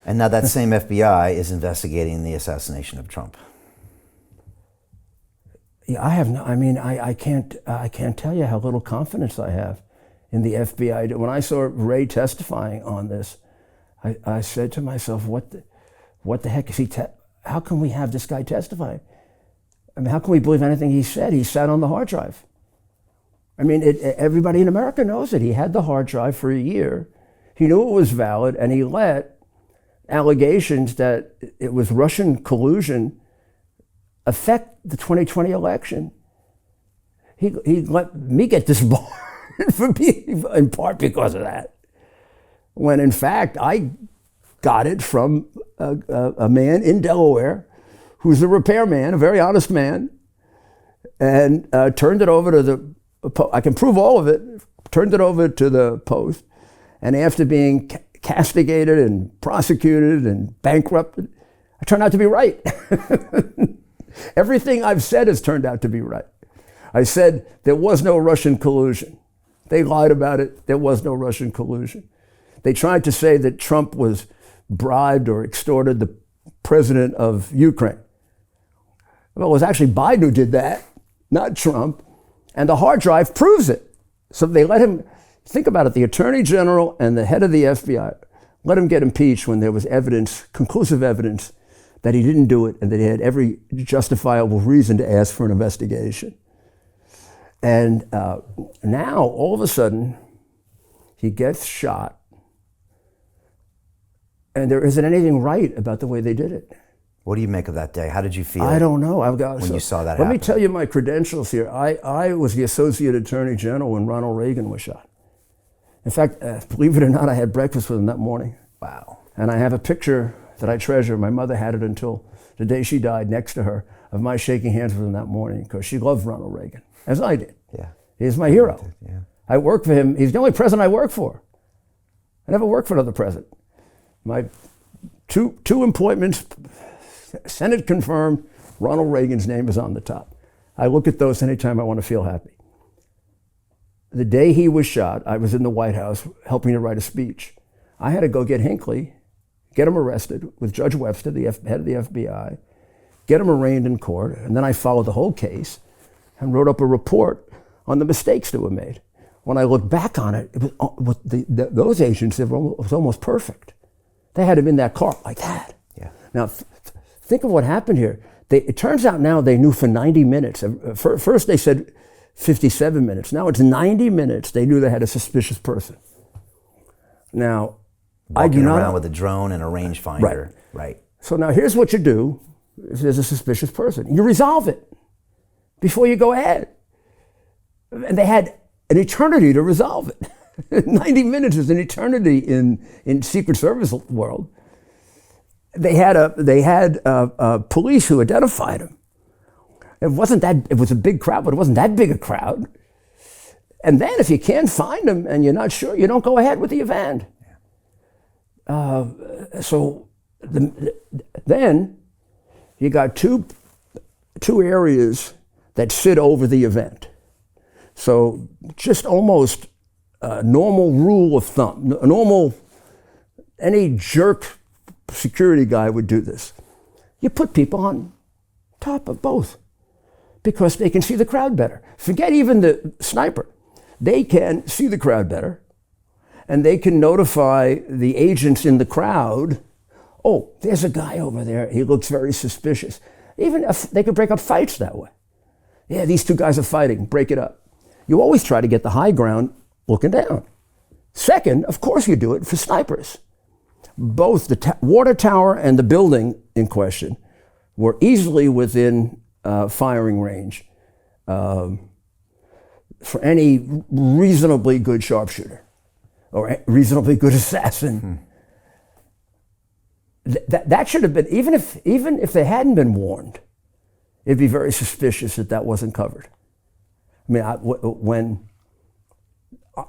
And now that same FBI is investigating the assassination of Trump. Yeah, I can't tell you how little confidence I have in the FBI. When I saw Ray testifying on this, I said to myself, what the heck is he, how can we have this guy testifying? I mean, how can we believe anything he said? He sat on the hard drive. I mean, everybody in America knows it. He had the hard drive for a year. He knew it was valid, and he let allegations that it was Russian collusion affect the 2020 election. He let me get disbarred in part because of that. When in fact, I got it from a man in Delaware who's a repairman, a very honest man, and turned it over to the, I can prove all of it, turned it over to the Post, and after being castigated and prosecuted and bankrupted, I turned out to be right. Everything I've said has turned out to be right. I said there was no Russian collusion. They lied about it. There was no Russian collusion. They tried to say that Trump was bribed or extorted the president of Ukraine. Well, it was actually Biden who did that, not Trump. And the hard drive proves it. So they let him, think about it, the Attorney General and the head of the FBI let him get impeached when there was evidence, conclusive evidence, that he didn't do it and that he had every justifiable reason to ask for an investigation. And now, all of a sudden, he gets shot, and there isn't anything right about the way they did it. What do you make of that day? How did you feel? I don't know. When you saw that happen? Let me tell you my credentials here. I was the Associate Attorney General when Ronald Reagan was shot. In fact, believe it or not, I had breakfast with him that morning. Wow. And I have a picture that I treasure. My mother had it until the day she died next to her, of my shaking hands with him that morning, because she loved Ronald Reagan, as I did. Yeah. He's my hero. Yeah. I worked for him. He's the only president I worked for. I never worked for another president. My two appointments, Senate confirmed, Ronald Reagan's name is on the top. I look at those anytime I want to feel happy. The day he was shot, I was in the White House helping to write a speech. I had to go get Hinckley, get him arrested with Judge Webster, the head of the FBI, get him arraigned in court, and then I followed the whole case and wrote up a report on the mistakes that were made. When I look back on it, those agents, it was almost perfect. They had him in that car like that. Yeah. Now, think of what happened here. It turns out now they knew for 90 minutes. First they said 57 minutes. Now it's 90 minutes. They knew they had a suspicious person. Now, I do not... Walking around with a drone and a rangefinder. Right. So now here's what you do if there's a suspicious person. You resolve it before you go ahead. And they had an eternity to resolve it. 90 minutes is an eternity in Secret Service world. They had police who identified him. It was a big crowd, but it wasn't that big a crowd. And then if you can't find him and you're not sure, you don't go ahead with the event. Then you got two areas that sit over the event. So just almost a normal rule of thumb, any jerk security guy would do this. You put people on top of both because they can see the crowd better. Forget even the sniper. They can see the crowd better, and they can notify the agents in the crowd, oh, there's a guy over there. He looks very suspicious. Even if they could break up fights that way. Yeah, these two guys are fighting. Break it up. You always try to get the high ground looking down. Second, of course you do it for snipers. Both the water tower and the building in question were easily within firing range for any reasonably good sharpshooter or reasonably good assassin. That should have been, even if they hadn't been warned, it'd be very suspicious that wasn't covered. I mean, when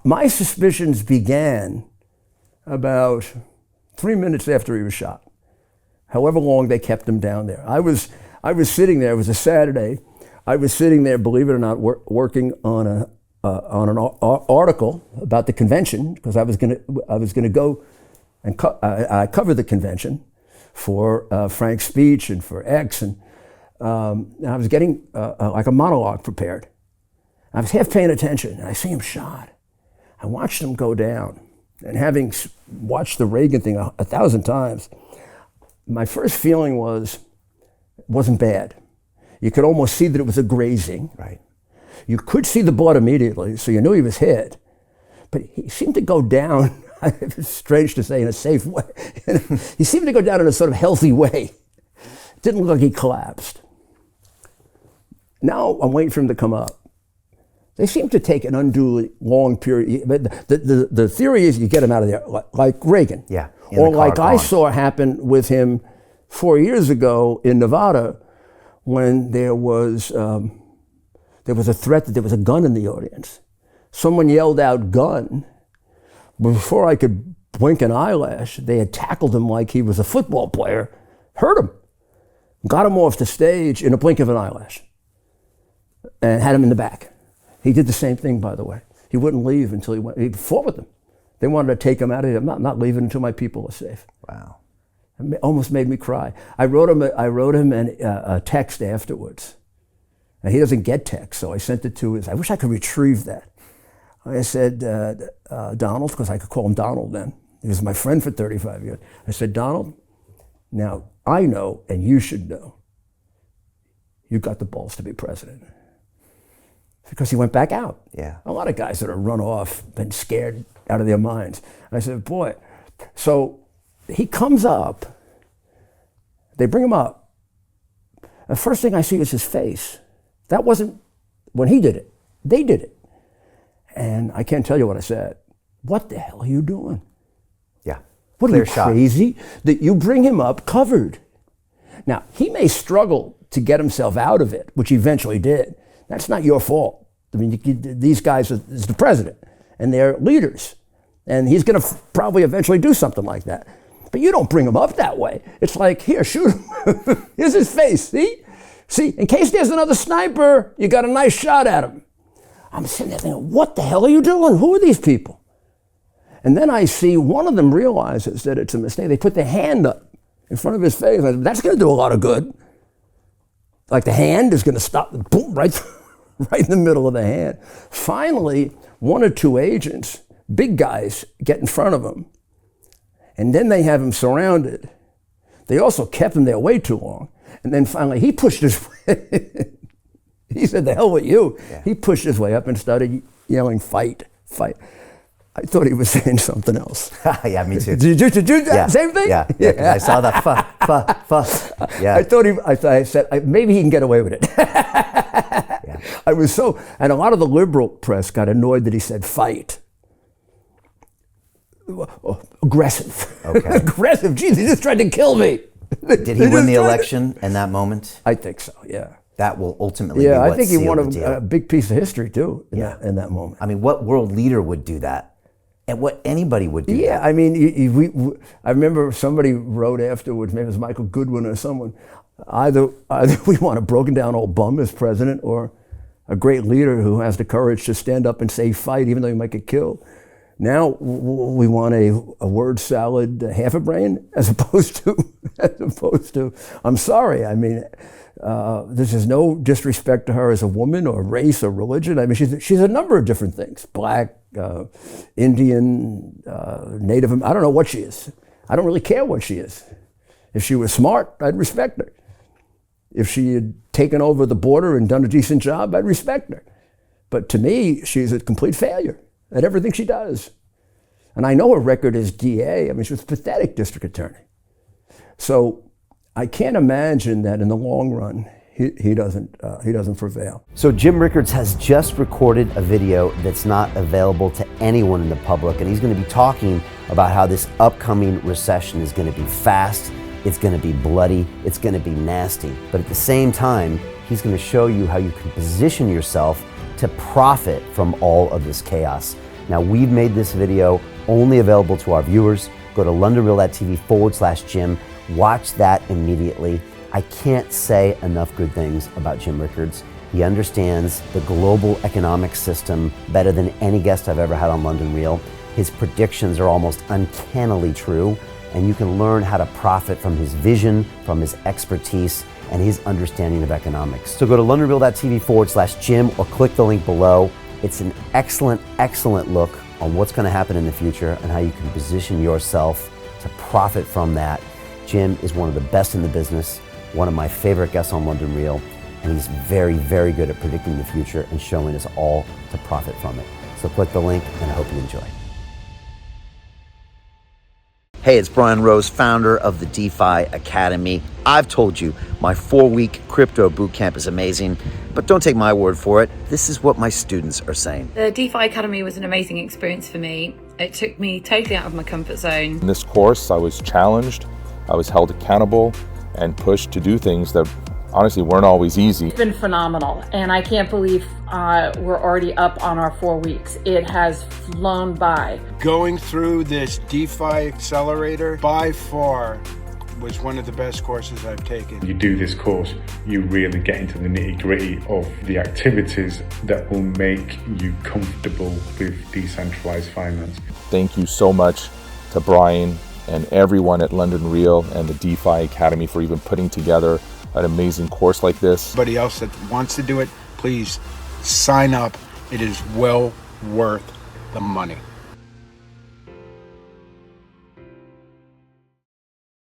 my suspicions began about 3 minutes after he was shot, however long they kept him down there. I was sitting there, it was a Saturday, I was sitting there, believe it or not, working on an article about the convention, because I was gonna go And I covered the convention for Frank's speech and for X, and I was getting like a monologue prepared. I was half paying attention, and I see him shot. I watched him go down, and having watched the Reagan thing 1,000 times, my first feeling wasn't bad. You could almost see that it was a grazing. Right. You could see the blood immediately, so you knew he was hit. But he seemed to go down, it's strange to say, in a safe way. He seemed to go down in a sort of healthy way. It didn't look like he collapsed. Now I'm waiting for him to come up. They seem to take an unduly long period. But the theory is you get him out of there, like Reagan. Yeah. Or like I saw happen with him 4 years ago in Nevada, when there was a threat that there was a gun in the audience. Someone yelled out "gun." Before I could blink an eyelash, they had tackled him like he was a football player, hurt him, got him off the stage in a blink of an eyelash, and had him in the back. He did the same thing, by the way. He wouldn't leave until he fought with them. They wanted to take him out of here. I'm not leaving until my people are safe. Wow. It almost made me cry. I wrote him a text afterwards. And he doesn't get text, so I sent it to I wish I could retrieve that. I said, Donald, because I could call him Donald then. He was my friend for 35 years. I said, Donald, now I know, and you should know, you got the balls to be president. Because he went back out. Yeah. A lot of guys that are run off, been scared out of their minds. I said, boy, so he comes up, they bring him up. The first thing I see is his face. That wasn't when he did it, they did it. And I can't tell you what I said. What the hell are you doing? Yeah. What, are you crazy that you bring him up covered? Now, he may struggle to get himself out of it, which he eventually did. That's not your fault. I mean, these guys is the president, and they're leaders. And he's going to probably eventually do something like that. But you don't bring him up that way. It's like, here, shoot him. Here's his face, see? See, in case there's another sniper, you got a nice shot at him. I'm sitting there thinking, what the hell are you doing? Who are these people? And then I see one of them realizes that it's a mistake. They put their hand up in front of his face. I said, that's going to do a lot of good. Like the hand is going to stop, boom, right in the middle of the hand. Finally, one or two agents, big guys, get in front of him. And then they have him surrounded. They also kept him there way too long. And then finally, he pushed his way. He said, the hell with you. Yeah. He pushed his way up and started yelling, fight, fight. I thought he was saying something else. Yeah, me too. Did you do that same thing? Yeah, I saw that. Yeah. I said, maybe he can get away with it. Yeah. I was and a lot of the liberal press got annoyed that he said fight. Aggressive. Okay. Aggressive. Geez, he just tried to kill me. Did he win the election in that moment? I think so, yeah. That will ultimately be what I think he won a a big piece of history, too, in that moment. I mean, what world leader would do that? And what anybody would do that? Yeah, I mean, I remember somebody wrote afterwards, maybe it was Michael Goodwin or someone, either we want a broken down old bum as president or a great leader who has the courage to stand up and say fight even though he might get killed. Now we want a word salad, half a brain, as opposed to, I'm sorry, I mean, this is no disrespect to her as a woman or race or religion. I mean, she's a number of different things, black, Indian, Native, I don't know what she is. I don't really care what she is. If she was smart, I'd respect her. If she had taken over the border and done a decent job, I'd respect her. But to me, she's a complete failure at everything she does. And I know her record as DA. I mean, she was a pathetic district attorney. So I can't imagine that in the long run, he doesn't prevail. So Jim Rickards has just recorded a video that's not available to anyone in the public, and he's going to be talking about how this upcoming recession is going to be fast, it's going to be bloody, it's going to be nasty. But at the same time, he's going to show you how you can position yourself to profit from all of this chaos. Now, we've made this video only available to our viewers. Go to londonreal.tv/Jim. Watch that immediately. I can't say enough good things about Jim Rickards. He understands the global economic system better than any guest I've ever had on London Real. His predictions are almost uncannily true, and you can learn how to profit from his vision, from his expertise, and his understanding of economics. So go to londonreal.tv/Jim or click the link below. It's an excellent, excellent look on what's going to happen in the future and how you can position yourself to profit from that. Jim is one of the best in the business, one of my favorite guests on London Real, and he's very, very good at predicting the future and showing us all to profit from it. So click the link, and I hope you enjoy. Hey, it's Brian Rose, founder of the DeFi Academy. I've told you my 4-week crypto bootcamp is amazing, but don't take my word for it. This is what my students are saying. The DeFi Academy was an amazing experience for me. It took me totally out of my comfort zone. In this course, I was challenged, I was held accountable, and pushed to do things that honestly weren't always easy. It's been phenomenal, and I can't believe we're already up on our 4 weeks. It has flown by. Going through this DeFi accelerator by far was one of the best courses I've taken. You do this course, you really get into the nitty-gritty of the activities that will make you comfortable with decentralized finance. Thank you so much to Brian and everyone at London Real and the DeFi Academy for even putting together an amazing course like this. Anybody else that wants to do it, please sign up. It is well worth the money.